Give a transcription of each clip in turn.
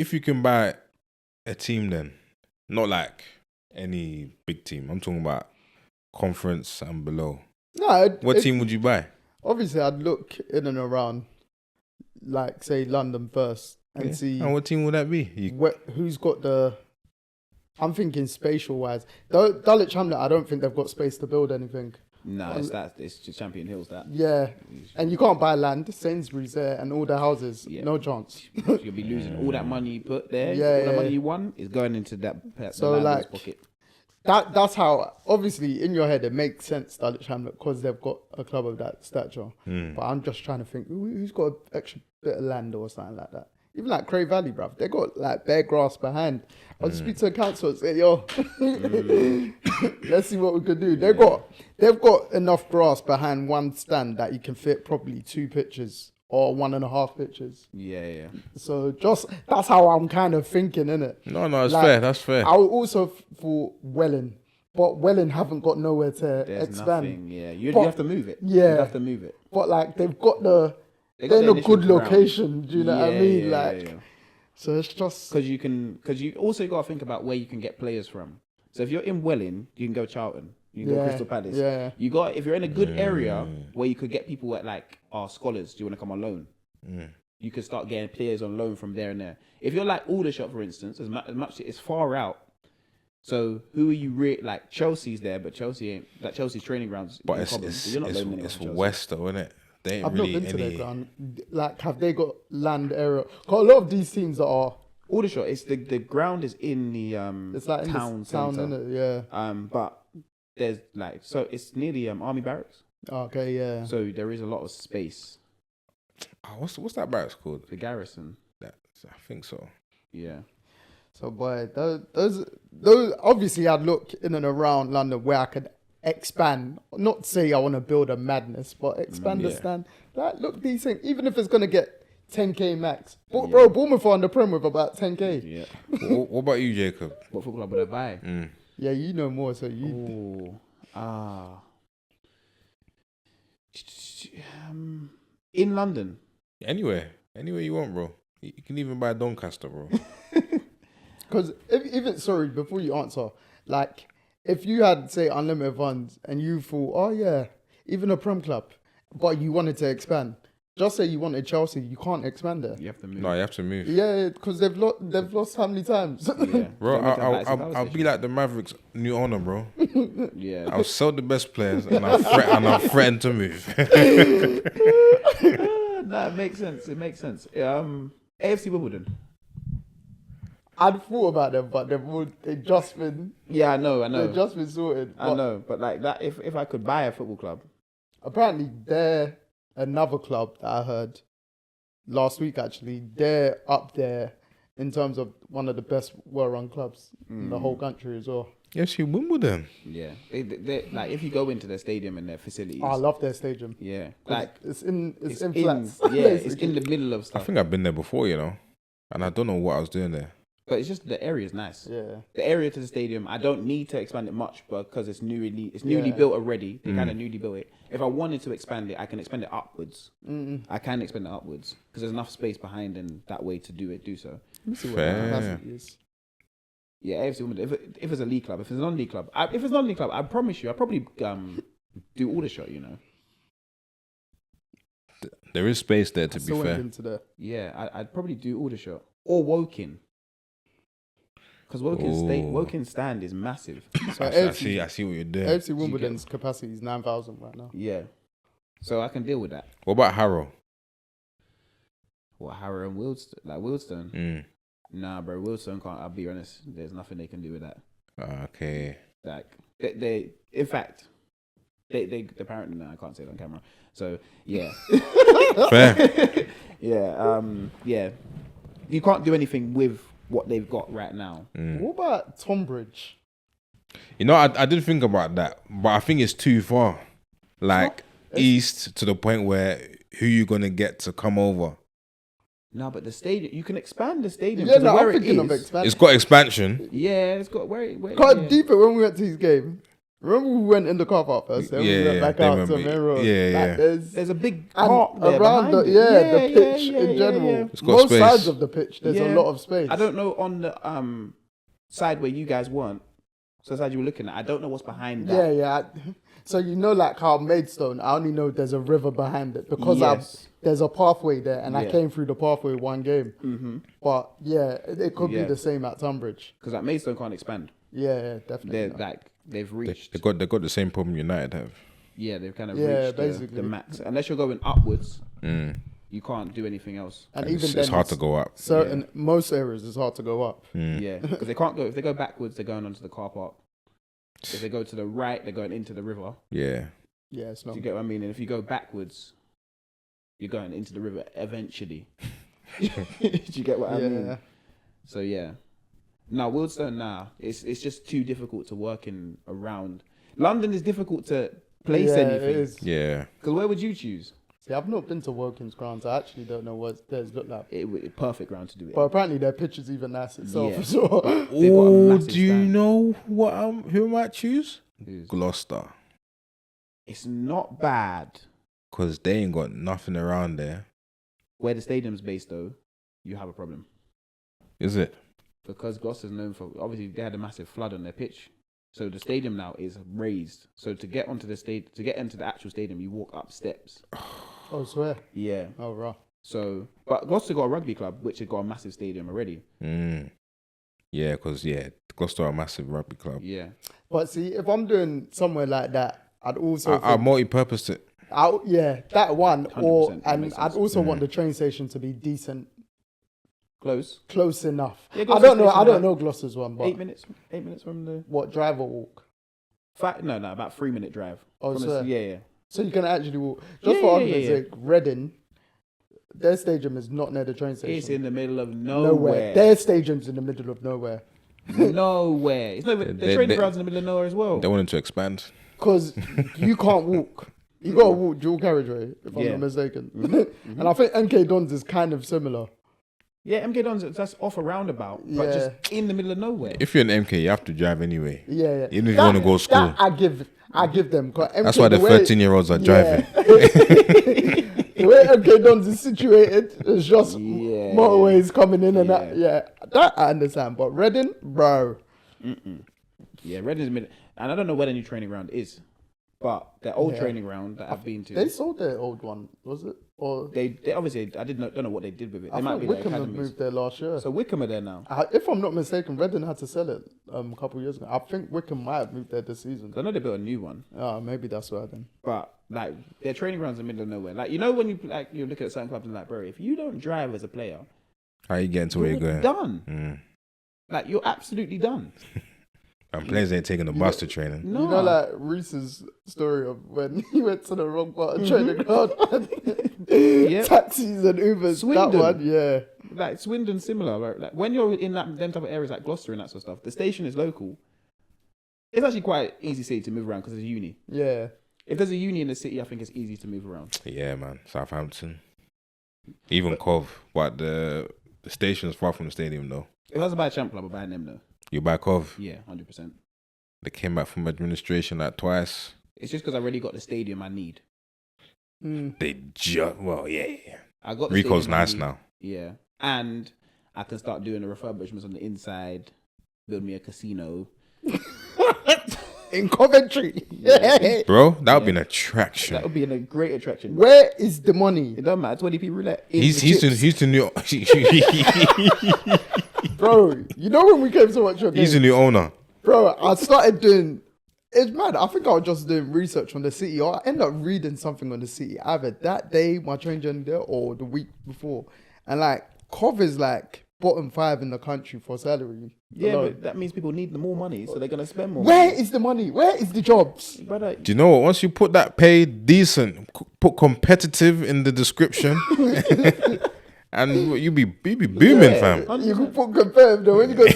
if you can buy a team, then not like any big team. I'm talking about conference and below. No, What team would you buy? Obviously, I'd look in and around, like say London first, and see. And what team would that be? Who's got the? I'm thinking spatial wise. Dulwich Hamlet, I don't think they've got space to build anything. No, it's just Champion Hills that. Yeah, and you can't buy land. Sainsbury's there and all the houses. Yeah. No chance. You'll be losing all that money you put there. Yeah, all the money you won is going into that. So like pocket. That's how. Obviously, in your head, it makes sense Dulwich Hamlet because they've got a club of that stature. But I'm just trying to think who's got an extra bit of land or something like that. Even like Cray Valley, bruv, they got like bare grass behind. I'll speak to the council and say, yo, let's see what we can do. They've got enough grass behind one stand that you can fit probably 2 pitches or 1.5 pitches. Yeah. So that's how I'm kind of thinking, innit? No, it's like, fair. That's fair. I would also for Welling, but Welling haven't got nowhere to There's expand. Nothing, yeah. You have to move it. Yeah. You have to move it. But like they're in a good location. Do you know what I mean? Yeah. So it's just because you also got to think about where you can get players from. So if you're in Welling, you can go Charlton, you can go Crystal Palace. Yeah. If you're in a good area where you could get people at like scholars, do you want to come on loan? You could start getting players on loan from there and there. If you're like Aldershot, for instance, as much it's far out. So who are you like? Chelsea's there, but Chelsea ain't. Like Chelsea's training grounds. But it's West, though, isn't it? They ain't I've really not been to any. their ground. Like, have they got land area? Cause a lot of these teams are Aldershot. It's the ground is in the it's like town centre. Innit? Yeah. But there's like it's near the army barracks. Okay, yeah. So there is a lot of space. Oh, what's that barracks called? The Garrison. I think so. Yeah. So boy, those obviously I'd look in and around London where I could expand. Not say I want to build a madness, but expand the stand. Like look decent, even if it's gonna get 10k max. Bro, Bournemouth are on the Prem with about 10k. Yeah. What about you, Jacob? What football club would I buy? Yeah, you know more, so you. In London. Anywhere you want, bro. You can even buy Doncaster, bro. Because before you answer, like if you had say unlimited funds and you thought, oh yeah, even a Prem club, but you wanted to expand. Just say you wanted Chelsea, you can't expand there. You have to move. No, you have to move. Yeah, because they've lost how many times? Yeah. Bro, I'll be like the Mavericks' new owner, bro. Yeah. I'll sell the best players and I'll threaten to move. No, it makes sense. AFC Wimbledon. I'd thought about them, but they've just been. Yeah, I know. They've just been sorted. I know, but like that, if I could buy a football club. Apparently, they're another club that I heard last week. Actually, they're up there in terms of one of the best well-run clubs in the whole country as well. AFC Wimbledon. Yeah, they like if you go into their stadium and their facilities. I love their stadium. Yeah, like it's in flats. Yeah, it's in the middle of stuff. I think I've been there before, and I don't know what I was doing there. But it's just the area is nice. Yeah. The area to the stadium, I don't need to expand it much because it's newly built already. They kind of newly built it. If I wanted to expand it, I can expand it upwards. I can expand it upwards because there's enough space behind and that way to do so. Let me see what Fair. the capacity is. Yeah, AFC Wimbledon. If it's a league club, if it's a non-league club, I promise you, I probably do Aldershot. There is space there, to be fair. Yeah, I'd probably do Aldershot or Woking. Because Woking stand is massive. So I see what you're doing. AFC Wimbledon's capacity is 9,000 right now. Yeah. So I can deal with that. What about Harrow? What, Harrow and Wealdstone? Nah, bro, Wealdstone can't. I'll be honest. There's nothing they can do with that. Okay. Like, they in fact, they apparently, no, I can't say it on camera. So, yeah. Fair. Yeah. You can't do anything with what they've got right now. What about Tonbridge? I did think about that, but I think it's too far. Like east to the point where who you gonna get to come over? No, but the stadium, you can expand the stadium. Yeah, no, where I'm thinking it of is. expansion. It's got expansion. Yeah, it's got where Quite deep when we went to his game. Remember we went in the car park first, then we went back out to Main Road. Yeah. There's a big park and there around behind the it. pitch in general. It's got Both space. sides of the pitch, there's a lot of space. I don't know on the side where you guys weren't. So the side you were looking at. I don't know what's behind that. Yeah. So you know, like how Maidstone, I only know there's a river behind it because Yes. there's a pathway there, and I Yeah. came through the pathway one game. Mm-hmm. But yeah, it could be the same at Tunbridge. Because like Maidstone can't expand. Yeah, definitely. They're not. like they've reached. They got the same problem United have. Yeah, they've kind of Yeah, reached basically. the max. Unless you're going upwards, you can't do anything else. and It's, even it's then, hard to go up. most areas it's hard to go up. Yeah, because they can't go. If they go backwards, they're going onto the car park. If they go to the right, they're going into the river. Yeah. Yeah, it's Do not. you get what I mean? And if you go backwards, you're going into the river eventually. Do you get what I mean? So yeah. No, Wealdstone, it's just too difficult to work in around. London is difficult to place It anything. is. Yeah. Because where would you choose? See, I've not been to Wokin's grounds. I actually don't know what theirs look like. Perfect ground to do it. But apparently their pitch is even nice itself Yeah. as well. They've got a Oh, massive do you stand. know what who I might choose? Who's- Gloucester. It's not bad. Because they ain't got nothing around there. Where the stadium's based, though, you have a problem. Is it? Because Gloucester's known for, obviously, they had a massive flood on their pitch. So the stadium now is raised. So to get onto to get into the actual stadium, you walk up steps. Oh, swear. Yeah. Oh, right. So, but Gloucester got a rugby club, which has got a massive stadium already. Yeah, because, Gloucester are a massive rugby club. Yeah. But see, if I'm doing somewhere like that, I'd also I multi-purposed it. that one, 100%, that and makes I'd sense. also want the train station to be decent, Close enough. Yeah, I Gloucester don't know. station, I don't like, know Gloucester's one, but 8 minutes. 8 minutes from the. what, drive or walk? No, about 3 minute drive. Oh, From swear. yeah. So you can actually walk. Just Yeah, for yeah, argument's yeah. sake, Reading, their stadium is not near the train station. It's in the middle of nowhere. nowhere. Their stadium's in the middle of nowhere. Nowhere. It's not even, the training ground's in the middle of nowhere as well. They wanted to expand. Because you can't walk. You got to walk dual carriageway, if I'm Yeah. not mistaken. And I think MK Dons is kind of similar. Yeah, MK Dons, that's off a roundabout, but Yeah. just in the middle of nowhere. If you're an MK, you have to drive anyway. Yeah. Even if you want to go to school. That I give them. 'Cause That's MK, why the way- 13-year-olds are driving. The way MK Dons is situated, it's just Yeah. motorways coming in and out. Yeah. Yeah, that I understand. But Reading, bro. Yeah, Reading's middle. And I don't know where the new training ground is, but the old Yeah. training ground that I've been to, They sold their old one, was it? Or they obviously, I don't know what they did with it. They I might think be like Wickham have academies. moved there last year. So Wickham are there now. If I'm not mistaken, Reading had to sell it a couple of years ago. I think Wickham might have moved there this season. I know they built a new one, Maybe that's why then. but like their training ground's in the middle of nowhere. Like, when you look at certain clubs in like Bury, if you don't drive as a player, How you getting to where you're going? done. Like, you're absolutely done. And players ain't taking the bus to training. No. You know, like Reese's story of when he went to the wrong part of training ground. Yep. Taxis and Ubers. Swindon. That one, yeah. Like Swindon, similar. Like when you're in them type of areas like Gloucester and that sort of stuff, the station is local. It's actually quite easy city to move around because there's uni. Yeah. If there's a uni in the city, I think it's easy to move around. Yeah, man. Southampton. Even Cov. But the station's far from the stadium, though. If I was to buy a champ club, I'd buy them though. You buy Cov. Yeah, 100%. They came back from administration like twice. It's just because I already got the stadium I need. They just, yeah. I got the Rico's stadium I nice need. now. Yeah, and I can start doing the refurbishments on the inside. Build me a casino. In Coventry. Yeah. Bro, that would be an attraction. That would be a great attraction. Where is the money? It don't matter. 20p roulette. He's the new Bro, you know when we came to watch your game? he's the new owner. Bro, I started doing... It's mad. I think I was just doing research on the city. Or I ended up reading something on the city either that day, my train journey there, or the week before. And like, Cov is like bottom 5 in the country for salary. Yeah, alone. but that means people need more money, so they're gonna spend more. Where money. is the money? Where is the jobs? Brother, Do you know what? Once you put that pay decent, put competitive in the description, and you be booming, fam. You can put competitive though. When you go to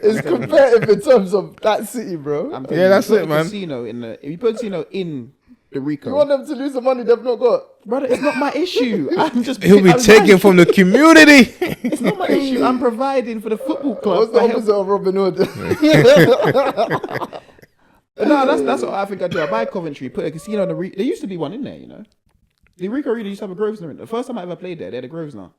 it's competitive in terms of that city, bro. I'm telling Yeah, you, that's put it, a man. Casino if you put a casino in the Rico, You want them to lose the money they've not got. brother, it's not my issue. I'm just. He'll be taken from the community. It's not my issue. I'm providing for the football club. What's the opposite of Robin Hood? But no, that's what I think I do. I buy Coventry, put a casino on the. There used to be one in there, you know. The Rico Arena used to have a Grosvenor in it. The first time I ever played there, they had a Grosvenor.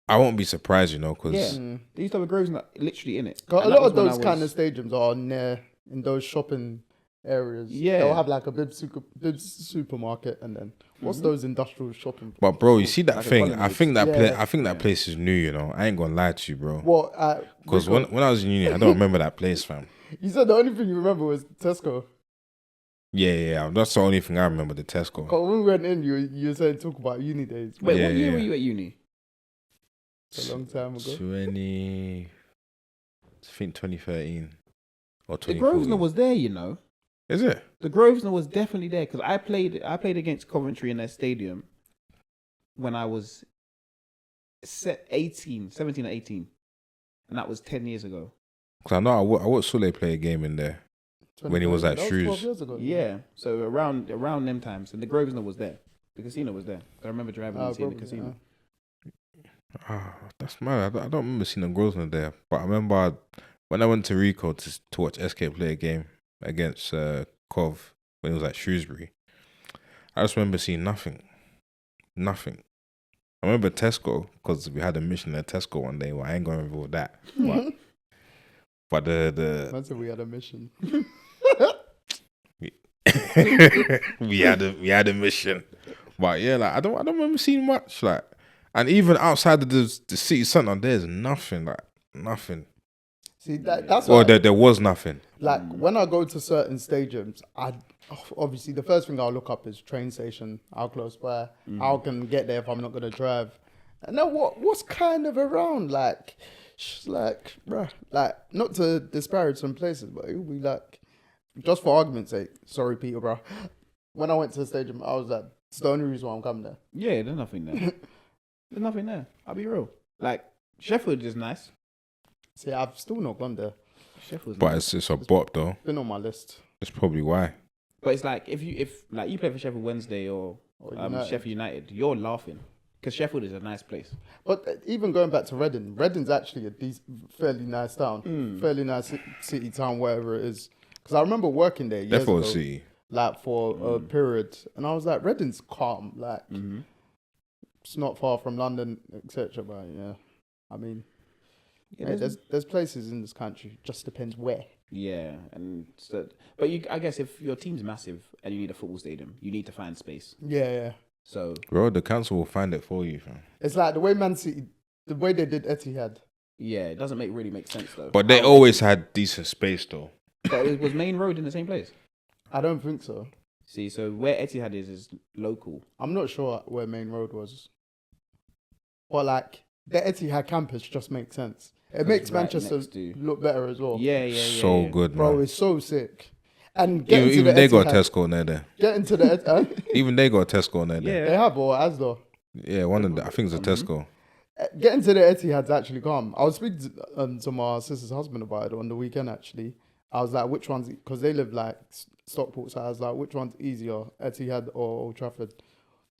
I won't be surprised, you know, because Yeah, they used to have a Grosvenor literally in it. A And lot that was of when those I kind was- of stadiums are near in those shopping areas. Yeah. They'll have like a big supermarket and then what's those industrial shopping? But bro, you see that Like a thing? I colonnade. think that Yeah. I think that place is new. You know, I ain't gonna lie to you, bro. What? Because when I was in uni, I don't remember that place, fam. You said the only thing you remember was Tesco. Yeah. That's the only thing I remember. The Tesco. 'Cause when we went in, you were saying talk about uni days. Wait, Yeah, what year yeah. were you at uni? A long time ago. 20, I think 2013 or The 2014. Grosvenor was there, you know. Is it? The Grosvenor was definitely there because I played against Coventry in their stadium when I was 17 or 18. And that was 10 years ago. Because I know I watched Sule play a game in there. When he was at 12 Shrews. years ago. Yeah. So around them times. And the Grosvenor was there. The casino was there. I remember driving and seeing the Probably, casino. That's mad. I don't remember seeing a Grosvenor there. But I remember when I went to Rico to watch SK play a game against Cov when it was at Shrewsbury. I just remember seeing nothing. Nothing. I remember Tesco because we had a mission at Tesco one day. Well, I ain't going to reveal that. But the Imagine we had a mission. we had a mission. But yeah, like I don't remember seeing much. Like, and even outside of the city centre, there's nothing. Like nothing. See, that's Or why, there was nothing. like when I go to certain stadiums, obviously the first thing I'll look up is train station, how close by, how can get there if I'm not gonna drive, and then what's kind of around, like, like, bruh, like not to disparage some places, but it'll be like, just for argument's sake, sorry Peterborough, when I went to the stadium, I was like, it's the only reason why I'm coming there. Yeah, there's nothing there. There's nothing there. I'll be real. Like, Sheffield is nice. See, I've still not gone there. Sheffield's But nice. it's a bop though. Been on my list. That's probably why. But it's like, if you play for Sheffield Wednesday or United. Sheffield United, you're laughing. Because Sheffield is a nice place. But even going back to Reading, Reading's actually a fairly nice town, fairly nice city town, wherever it is. Because I remember working there years Therefore, ago, City. like for a period, and I was like, Reading's calm, like it's not far from London, etc. But yeah, I mean, Yeah, there's places in this country. Just depends where. yeah, and so, but I guess if your team's massive and you need a football stadium, you need to find space. Yeah. So Bro, the council will find it for you, fam. It's like the way Man City, the way they did Etihad. yeah, it doesn't really make sense though. But they always had decent space though. But it was Main Road in the same place. I don't think so. See, so where Etihad is local. I'm not sure where Main Road was. But like the Etihad campus just makes sense. It makes right Manchester next to- look better as well. Yeah. So good, Bro, man. it's so sick. And getting to Even the they got Etihad, Tesco near there. getting to the Etihad, Even they got Tesco near there. they have or Asda. Yeah, one of the, I think it's a Tesco. Getting to the Etihad's actually calm. I was speaking to my sister's husband about it on the weekend actually. I was like, which one's, because they live like Stockport, so I was like, which one's easier, Etihad or Old Trafford?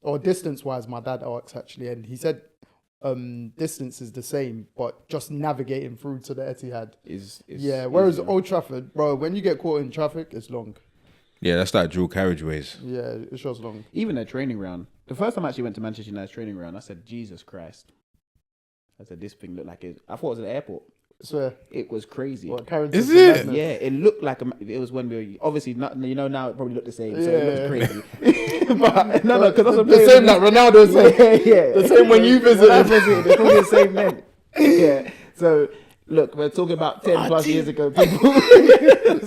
Or distance wise, my dad asked actually, and he said distance is the same, but just navigating through to the Etihad. Yeah, whereas Old Trafford, bro, when you get caught in traffic, it's long. Yeah, that's like dual carriageways. Yeah, it's just long. Even their training ground. The first time I actually went to Manchester United's training ground, I said, Jesus Christ. I said, this thing looked like it. I thought it was an airport. So, It was crazy. what, Karen Is said to it? Madness. Yeah, it looked like it was when we were obviously not. You know, now it probably looked the same. So Yeah. it looked crazy. But no, because The same that Ronaldo said. yeah. The same when you visited. When I visited, it's probably the same then. Yeah. So look, we're talking about 10 plus years ago, people.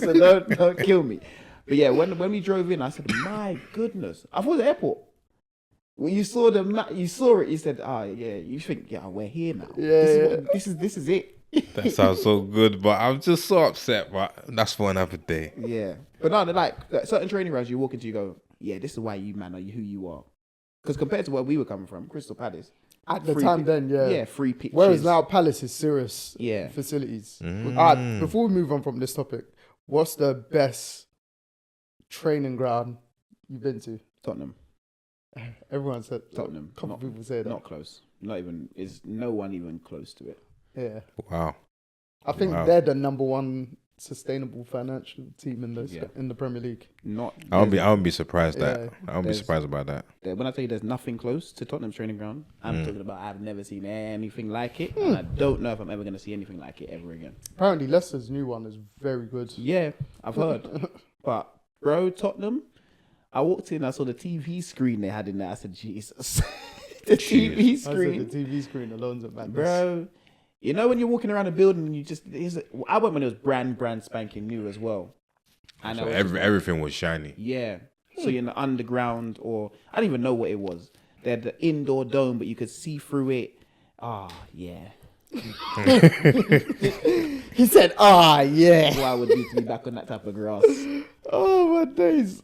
So don't kill me. But yeah, when we drove in, I said, my goodness, I thought it was the airport. When you saw the map, you saw it. You said, yeah. You think, yeah, we're here now. Yeah. This is it. That sounds so good, but I'm just so upset. But that's for another day. Yeah, but no, like certain training grounds you walk into, you go, yeah, this is why you man are who you are. Because compared to where we were coming from, Crystal Palace, At the free time pi- then, yeah. yeah, free pitches. Whereas now Palace is serious Yeah. facilities. Alright, before we move on from this topic, what's the best training ground you've been to? Tottenham, Everyone said Tottenham, A couple not, people say that. not close, not even is no one even close to it. Yeah. Wow. I think Wow. they're the number one sustainable financial team in the Premier League. I won't be surprised that. Yeah. I won't be surprised about that. When I tell you there's nothing close to Tottenham's training ground, I'm talking about I've never seen anything like it, and I don't know if I'm ever going to see anything like it ever again. Apparently, Leicester's new one is very good. Yeah, I've heard. But, bro, Tottenham, I walked in, I saw the TV screen they had in there. I said, Jesus. The TV screen. I said the TV screen alone's a madness. Bro, you know when you're walking around a building and you just... I went when it was brand spanking new as well. And So everything was shiny. yeah. So you're in the underground or... I don't even know what it was. They had the indoor dome, but you could see through it. Ah, yeah. He said, yeah. What I would do to be back on that type of grass. Oh, my days.